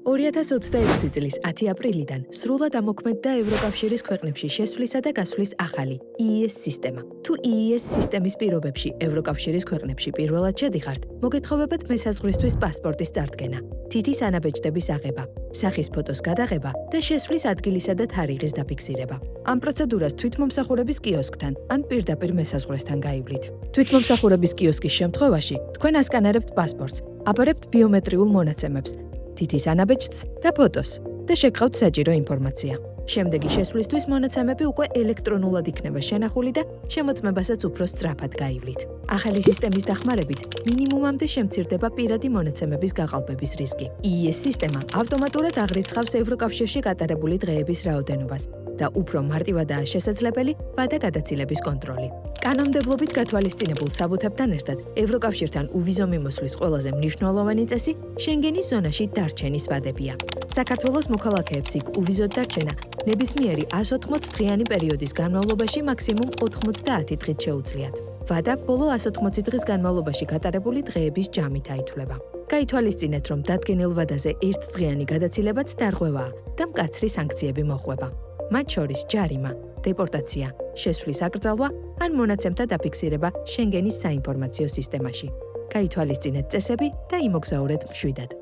2026 წლის 10 აპრილიდან სრულად ამოქმედდა ევროკავშირის ქვეყნებში შესვლისა და გასვლის ახალი EES სისტემა. თუ EES სისტემის პირობებში ევროკავშირის ქვეყნებში პირველად შედიხართ, მოგეთხოვებათ მესაზღვრისთვის პასპორტის წარდგენა, თითის ანაბეჭდების აღება, სახის ფოტოს გადაღება და შესვლის ადგილისა და თარიღის დაფიქსირება. ამ პროცედურას თვითმომსახურების კიოსკთან ან პირდაპირ მესაზღვრესთან გაივლით. თვითმომსახურების კიოსკის შემთხვევაში თქვენ ასკანერებთ პასპორტს, აბარებთ ბიომეტრიულ მონაცემებს, თითის ანაბეჭდს და ფოტოს და შეგყავთ საჭირო ინფორმაცია. შემდეგი შესვლისთვის მონაცემები უკვე ელექტრონულად იქნება შენახული და შემოწმებასაც უფრო სწრაფად გაივლით. ახალი სისტემის დახმარებით მინიმუმამდე შემცირდება პირადი მონაცემების გაყალბების რისკი. EES სისტემა ავტომატურად აღრიცხავს ევროკავშირში გატარებული დღეების რაოდენობას და უფრო მარტივადაა შესაძლებელი ვადა-გადაცილების კონტროლი. კანონმდებლობით გათვალისწინებულ საბუთებთან ერთად ევროკავშირთან უვიზო მიმოსვლის ყველაზე მნიშვნელოვანი წესი შენგენის ზონაში დარჩენის ვადებია. საქართველოს მოქალაქეებს იქ უვიზოდ დარჩენა ნებისმიერი 180 დღიანი პერიოდის განმავლობაში მაქსიმუმ 90 დღით შეუძლიათ. ვადა ბოლო 180 დღის განმავლობაში გატარებული დღეების ჯამით აითვლება. გაითვალისწინეთ, რომ დადგენილ ვადაზე ერთდღიანი გადაცილებაც დარღვევაა და მკაცრი სანქციები მოჰყვება. მათ შორის ჯარიმა, დეპორტაცია, შესვლის აკრძალვა ან მონაცემთა დაფიქსირება შენგენის საინფორმაციო სისტემაში. გაითვალისწინეთ წესები და იმოგზაურეთ მშვიდად.